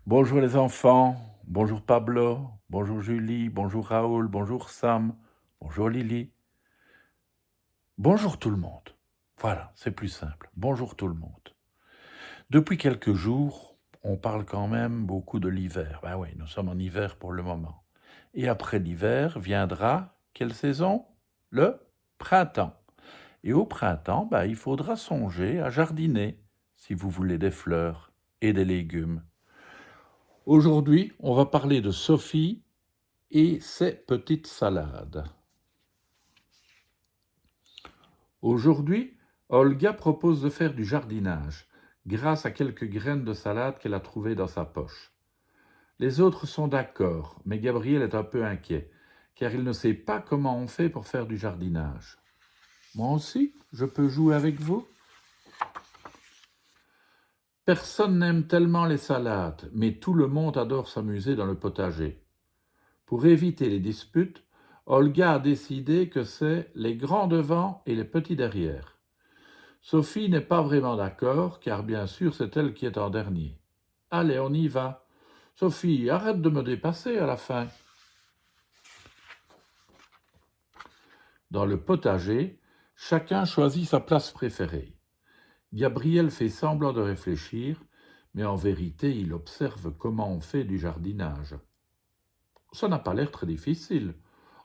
Bonjour les enfants, bonjour Pablo, bonjour Julie, bonjour Raoul, bonjour Sam, bonjour Lily, bonjour tout le monde. Voilà, c'est plus simple. Bonjour tout le monde. Depuis quelques jours, on parle quand même beaucoup de l'hiver. Ben oui, nous sommes en hiver pour le moment. Et après l'hiver viendra quelle saison? Le printemps. Et au printemps, ben, il faudra songer à jardiner si vous voulez des fleurs et des légumes. Aujourd'hui, on va parler de Sophie et ses petites salades. Aujourd'hui, Olga propose de faire du jardinage grâce à quelques graines de salade qu'elle a trouvées dans sa poche. Les autres sont d'accord, mais Gabriel est un peu inquiet, car il ne sait pas comment on fait pour faire du jardinage. Moi aussi, je peux jouer avec vous? Personne n'aime tellement les salades, mais tout le monde adore s'amuser dans le potager. Pour éviter les disputes, Olga a décidé que c'est les grands devant et les petits derrière. Sophie n'est pas vraiment d'accord, car bien sûr c'est elle qui est en dernier. Allez, on y va. Sophie, arrête de me dépasser à la fin. Dans le potager, chacun choisit sa place préférée. Gabriel fait semblant de réfléchir, mais en vérité il observe comment on fait du jardinage. Ça n'a pas l'air très difficile,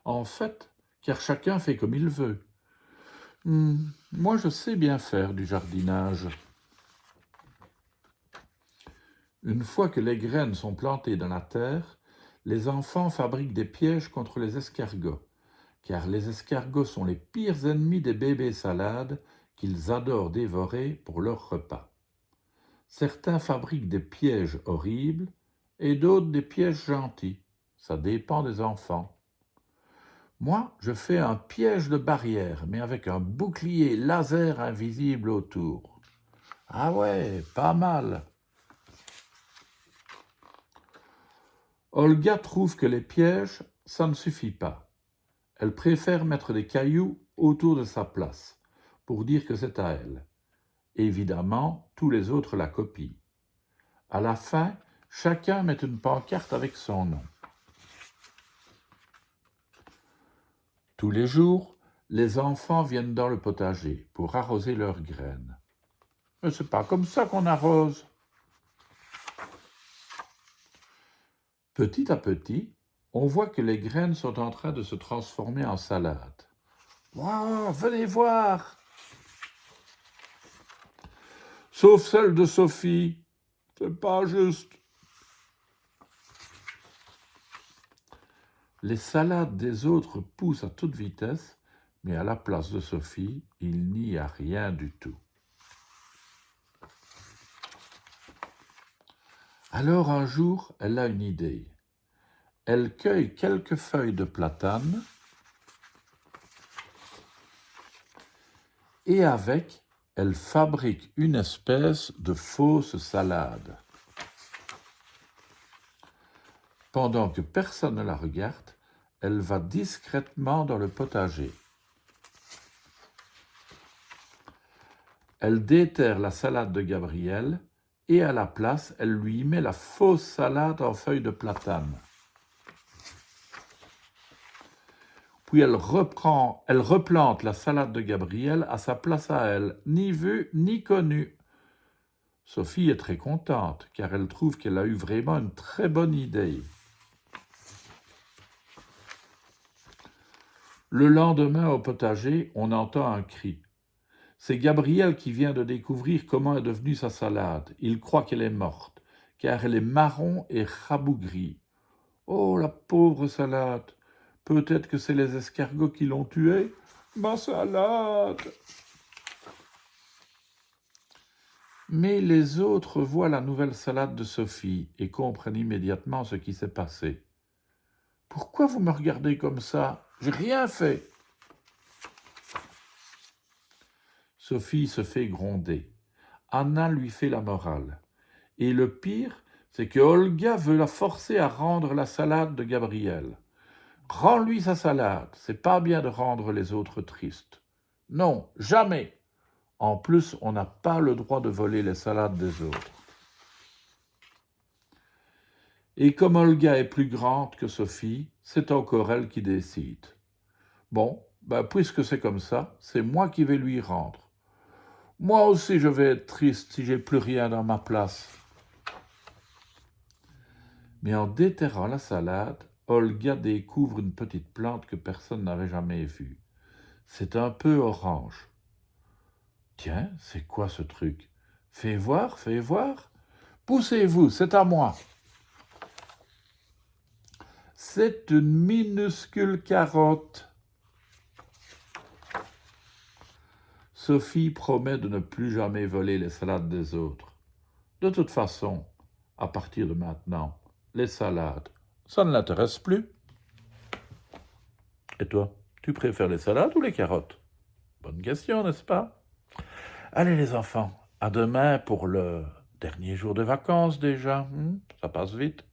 en fait, car chacun fait comme il veut. Moi je sais bien faire du jardinage. Une fois que les graines sont plantées dans la terre, les enfants fabriquent des pièges contre les escargots, car les escargots sont les pires ennemis des bébés salades qu'ils adorent dévorer pour leur repas. Certains fabriquent des pièges horribles et d'autres des pièges gentils. Ça dépend des enfants. Moi, je fais un piège de barrière, mais avec un bouclier laser invisible autour. Ah ouais, pas mal. Olga trouve que les pièges, ça ne suffit pas. Elle préfère mettre des cailloux autour de sa place, pour dire que c'est à elle. Évidemment, tous les autres la copient. À la fin, chacun met une pancarte avec son nom. Tous les jours, les enfants viennent dans le potager pour arroser leurs graines. Mais c'est pas comme ça qu'on arrose. Petit à petit, on voit que les graines sont en train de se transformer en salade. Wow, venez voir! Sauf celle de Sophie. C'est pas juste. Les salades des autres poussent à toute vitesse, mais à la place de Sophie, il n'y a rien du tout. Alors un jour, elle a une idée. Elle cueille quelques feuilles de platane et avec, elle fabrique une espèce de fausse salade. Pendant que personne ne la regarde, elle va discrètement dans le potager. Elle déterre la salade de Gabriel et à la place, elle lui met la fausse salade en feuilles de platane. Puis elle replante la salade de Gabriel à sa place à elle, ni vue ni connue. Sophie est très contente, car elle trouve qu'elle a eu vraiment une très bonne idée. Le lendemain, au potager, on entend un cri. C'est Gabriel qui vient de découvrir comment est devenue sa salade. Il croit qu'elle est morte, car elle est marron et rabougrie. Oh, la pauvre salade! Peut-être que c'est les escargots qui l'ont tuée? Ma salade! Mais les autres voient la nouvelle salade de Sophie et comprennent immédiatement ce qui s'est passé. Pourquoi vous me regardez comme ça? J'ai rien fait. Sophie se fait gronder. Anna lui fait la morale. Et le pire, c'est que Olga veut la forcer à rendre la salade de Gabriel. Rends-lui sa salade, c'est pas bien de rendre les autres tristes. Non, jamais. En plus, on n'a pas le droit de voler les salades des autres. Et comme Olga est plus grande que Sophie, c'est encore elle qui décide. Bon, puisque c'est comme ça, c'est moi qui vais lui rendre. Moi aussi je vais être triste si j'ai plus rien dans ma place. Mais en déterrant la salade, Olga découvre une petite plante que personne n'avait jamais vue. C'est un peu orange. Tiens, c'est quoi ce truc? Fais voir, fais voir. Poussez-vous, c'est à moi. C'est une minuscule carotte. Sophie promet de ne plus jamais voler les salades des autres. De toute façon, à partir de maintenant, les salades, ça ne l'intéresse plus. Et toi, tu préfères les salades ou les carottes? Bonne question, n'est-ce pas? Allez les enfants, à demain pour le dernier jour de vacances déjà. Ça passe vite.